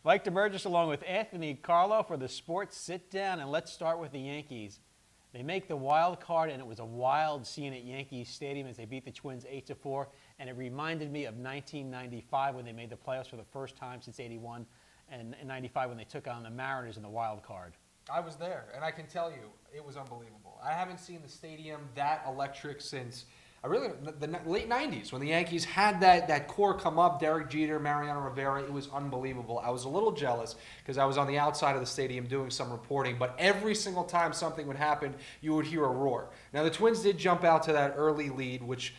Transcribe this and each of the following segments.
Mike Damergis along with Anthony Carlo for the Sports Sit Down, and let's start with the Yankees. They make the wild card, and it was a wild scene at Yankee Stadium as they beat the Twins 8-4, and it reminded me of 1995 when they made the playoffs for the first time since '81, and in '95 when they took on the Mariners in the wild card. I was there, and I can tell you, it was unbelievable. I haven't seen the stadium that electric since the late 90s when the Yankees had that core come up, Derek Jeter, Mariano Rivera. It was unbelievable. I was a little jealous because I was on the outside of the stadium doing some reporting, but every single time something would happen, you would hear a roar. Now, the Twins did jump out to that early lead, which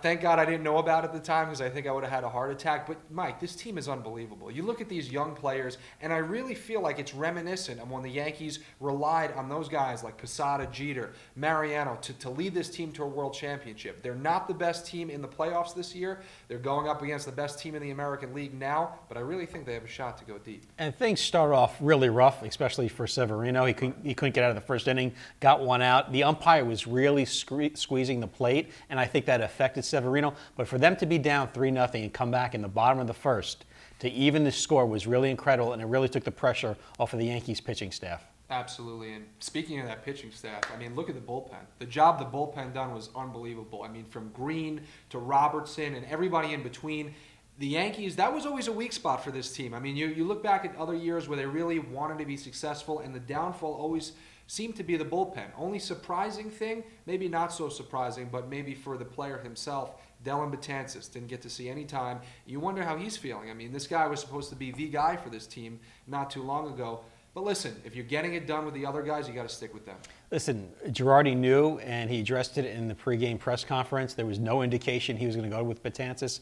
thank God I didn't know about at the time because I think I would have had a heart attack. But, Mike, this team is unbelievable. You look at these young players, and I really feel like it's reminiscent of when the Yankees relied on those guys like Posada, Jeter, Mariano to lead this team to a world championship. They're not the best team in the playoffs this year. They're going up against the best team in the American League now, but I really think they have a shot to go deep. And things start off really rough, especially for Severino. He couldn't get out of the first inning, got one out. The umpire was really squeezing the plate, and I think that affected Severino, but for them to be down 3-0 and come back in the bottom of the first to even the score was really incredible, and it really took the pressure off of the Yankees pitching staff. Absolutely, and speaking of that pitching staff, I mean, look at the bullpen. The job the bullpen done was unbelievable. I mean, from Green to Robertson and everybody in between. The Yankees, that was always a weak spot for this team. I mean, you look back at other years where they really wanted to be successful, and the downfall always seemed to be the bullpen. Only surprising thing, maybe not so surprising, but maybe for the player himself, Dellin Betances didn't get to see any time. You wonder how he's feeling. I mean, this guy was supposed to be the guy for this team not too long ago. But listen, if you're getting it done with the other guys, you got to stick with them. Listen, Girardi knew, and he addressed it in the pregame press conference. There was no indication he was going to go with Betances.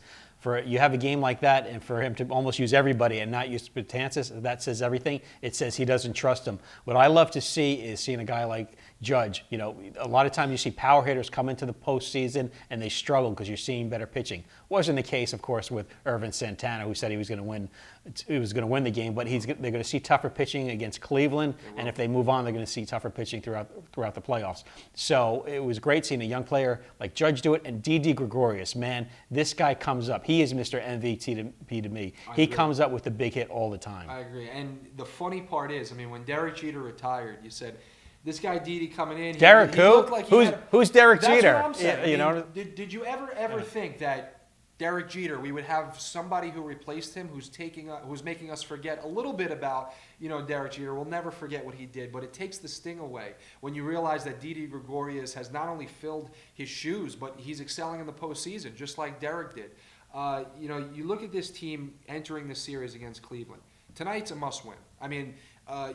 You have a game like that, and for him to almost use everybody and not use Betances, that says everything. It says he doesn't trust him. What I love to see is seeing a guy like Judge. You know, a lot of times you see power hitters come into the postseason and they struggle because you're seeing better pitching. Wasn't the case, of course, with Irvin Santana, who said he was going to win. He was going to win the game, but they're going to see tougher pitching against Cleveland, and if they move on, they're going to see tougher pitching throughout the playoffs. So it was great seeing a young player like Judge do it, and Didi Gregorius, man, this guy comes up. He is Mr. MVP to me. He comes up with the big hit all the time. I agree, and the funny part is, I mean, when Derek Jeter retired, you said, this guy Didi coming in. Derek who? Like who's Derek Jeter? That's what I'm saying. You know? Did you ever think that Derek Jeter, we would have somebody who replaced him, who's making us forget a little bit about, Derek Jeter. We'll never forget what he did, but it takes the sting away when you realize that Didi Gregorius has not only filled his shoes, but he's excelling in the postseason, just like Derek did. You look at this team entering the series against Cleveland. Tonight's a must-win. I mean,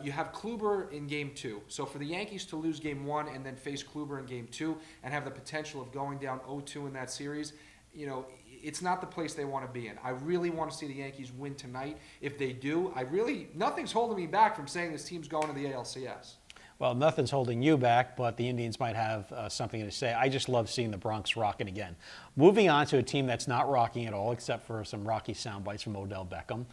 you have Kluber in Game 2. So for the Yankees to lose Game 1 and then face Kluber in Game 2 and have the potential of going down 0-2 in that series, it's not the place they want to be in. I really want to see the Yankees win tonight. If they do, nothing's holding me back from saying this team's going to the ALCS. Well, nothing's holding you back, but the Indians might have something to say. I just love seeing the Bronx rocking again. Moving on to a team that's not rocking at all, except for some rocky sound bites from Odell Beckham.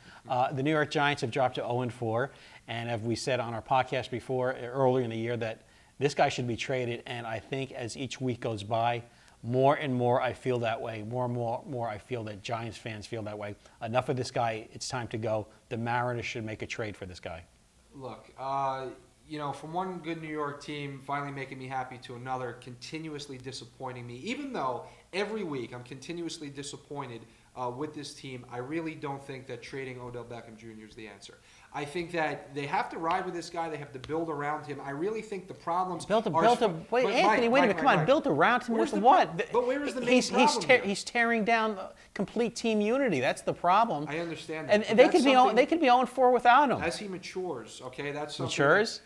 The New York Giants have dropped to 0-4, and as we said on our podcast before, earlier in the year, that this guy should be traded, and I think as each week goes by, more and more I feel that way. More and more I feel that Giants fans feel that way. Enough of this guy. It's time to go. The Mariners should make a trade for this guy. Look, from one good New York team finally making me happy to another continuously disappointing me. Even though every week I'm continuously disappointed with this team, I really don't think that trading Odell Beckham Jr. is the answer. I think that they have to ride with this guy. They have to build around him. I really think the problems wait, Anthony, wait a minute. Come on, build around him with what? But where is the main problem? He's tearing down complete team unity. That's the problem. I understand that. And they could be 0-4 without him. As he matures, okay, that's something. Matures?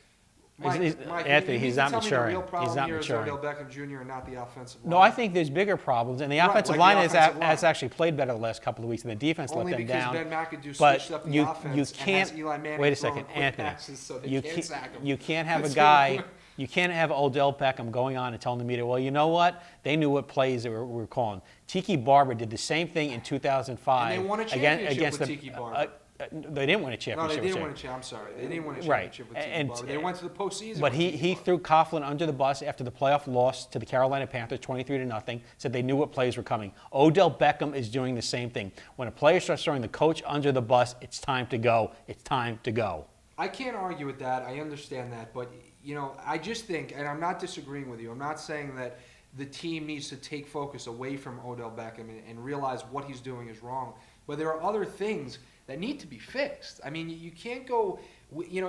Mike, Anthony, he's not maturing. The real problem He's not here maturing. is Odell Beckham Jr. and not the offensive line. No, I think there's bigger problems, and the offensive line has actually played better the last couple of weeks, and the defense let them down. Only because Ben McAdoo switched up the offense and has Eli Manning wait a second, Anthony. Passes, so they can't sack him. You can't have a guy. You can't have Odell Beckham going on and telling the media, well, you know what? They knew what plays they were calling. Tiki Barber did the same thing in 2005 and they won a championship with Tiki Barber. They didn't win a No, championship. they didn't win a championship. I'm sorry. They didn't win a Right. championship with Tito Barber. They went to the postseason. But with he Tito Barber. threw Coughlin under the bus after the playoff loss to the Carolina Panthers, 23-0. Said they knew what plays were coming. Odell Beckham is doing the same thing. When a player starts throwing the coach under the bus, it's time to go. It's time to go. I can't argue with that. I understand that. But, I just think, and I'm not disagreeing with you, I'm not saying that the team needs to take focus away from Odell Beckham and realize what he's doing is wrong. But there are other things that need to be fixed. I mean, you can't go,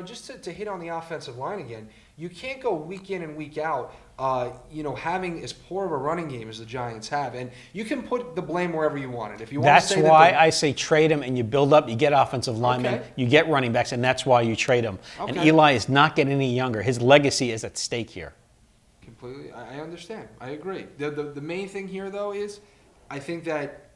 just to hit on the offensive line again, you can't go week in and week out, having as poor of a running game as the Giants have. And you can put the blame wherever you want it. If you want That's to say why I say trade him and you build up, you get offensive linemen, Okay. you get running backs, and that's why you trade him. And Okay. Eli is not getting any younger. His legacy is at stake here. Completely, I understand. I agree. The main thing here, though, is I think that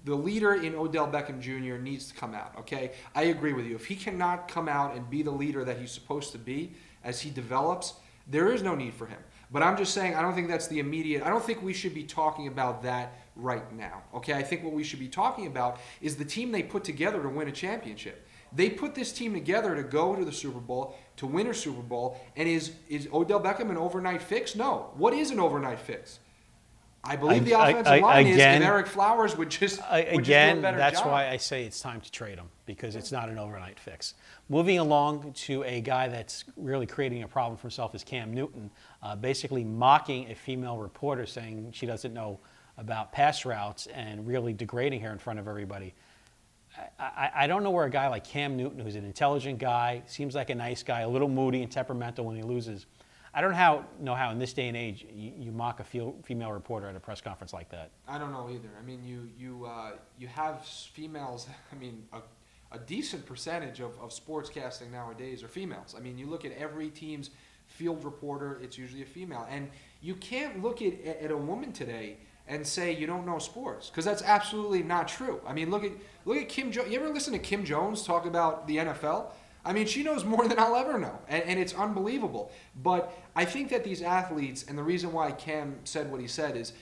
the leader in Odell Beckham Jr. needs to come out, okay? I agree with you. If he cannot come out and be the leader that he's supposed to be as he develops, there is no need for him. But I'm just saying I don't think that's the immediate – I don't think we should be talking about that right now, okay? I think what we should be talking about is the team they put together to win a championship. They put this team together to go to the Super Bowl, to win a Super Bowl, and is Odell Beckham an overnight fix? No. What is an overnight fix? I believe the offensive line is if Eric Flowers would just do a better that's job. why I say it's time to trade him, because it's not an overnight fix. Moving along to a guy that's really creating a problem for himself is Cam Newton, basically mocking a female reporter, saying she doesn't know about pass routes and really degrading her in front of everybody. I don't know where a guy like Cam Newton, who's an intelligent guy, seems like a nice guy, a little moody and temperamental when he loses. I don't know how in this day and age you mock a female reporter at a press conference like that. I don't know either. I mean, you have females. I mean, a decent percentage of sportscasting nowadays are females. I mean, you look at every team's field reporter; it's usually a female, and you can't look at a woman today and say you don't know sports, because that's absolutely not true. I mean, look at Kim Jones. You ever listen to Kim Jones talk about the NFL? I mean, she knows more than I'll ever know, and it's unbelievable. But I think that these athletes, and the reason why Cam said what he said is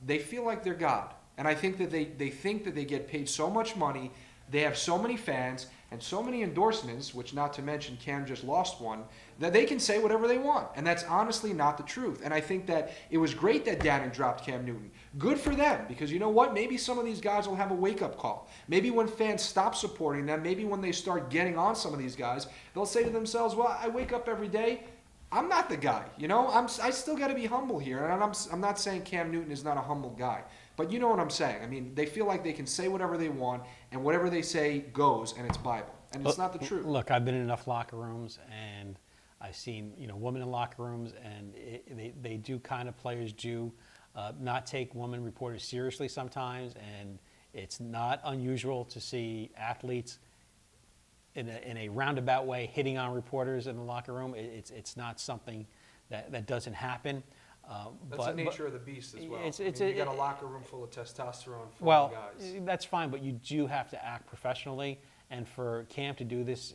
they feel like they're God. And I think that they think that they get paid so much money, they have so many fans, and so many endorsements, which not to mention Cam just lost one, that they can say whatever they want. And that's honestly not the truth. And I think that it was great that Dannon dropped Cam Newton. Good for them, because you know what? Maybe some of these guys will have a wake-up call. Maybe when fans stop supporting them, maybe when they start getting on some of these guys, they'll say to themselves, well, I wake up every day, I'm not the guy. I still got to be humble here. And I'm not saying Cam Newton is not a humble guy. But you know what I'm saying. I mean, they feel like they can say whatever they want, and whatever they say goes, and it's Bible. And it's not the truth. Look, I've been in enough locker rooms, and I've seen women in locker rooms, and they do kind of, players do not take women reporters seriously sometimes, and it's not unusual to see athletes in a roundabout way hitting on reporters in the locker room. It's not something that doesn't happen. That's the nature of the beast as well. You got a locker room full of testosterone full well, of guys. that's fine, but you do have to act professionally. And for Cam to do this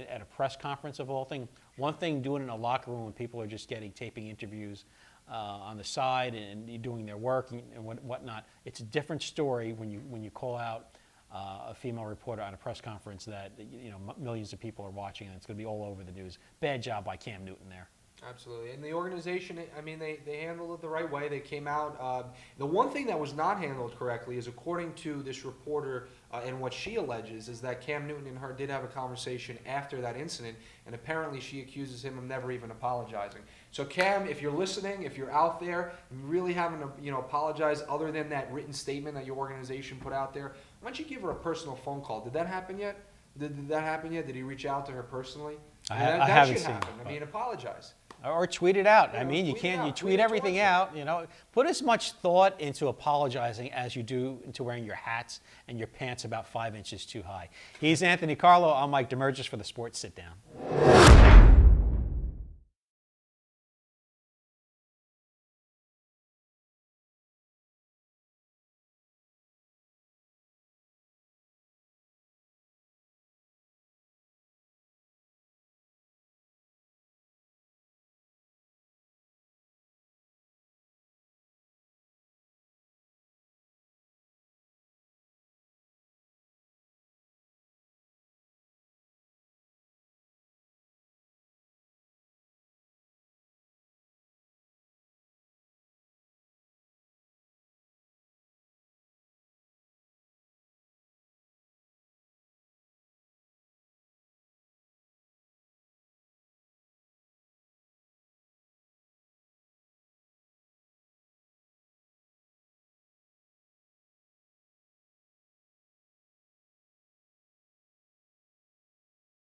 at a press conference of all things, one thing doing it in a locker room when people are just taping interviews on the side and doing their work and whatnot, it's a different story when you call out a female reporter on a press conference that millions of people are watching, and it's going to be all over the news. Bad job by Cam Newton there. Absolutely. And the organization, I mean, they handled it the right way. They came out. The one thing that was not handled correctly is, according to this reporter and what she alleges, is that Cam Newton and her did have a conversation after that incident, and apparently she accuses him of never even apologizing. So Cam, if you're listening, if you're out there and you really haven't apologized other than that written statement that your organization put out there, why don't you give her a personal phone call? Did that happen yet? Did that happen yet? Did he reach out to her personally? I that haven't should seen happen. it, I mean, apologize. Or tweet it out. Yeah, I mean, you tweet it can't. You out. tweet Tweet it everything towards it. out. Put as much thought into apologizing as you do into wearing your hats and your pants about 5 inches too high. He's Anthony Carlo. I'm Mike Damergis for the Sports Sit Down.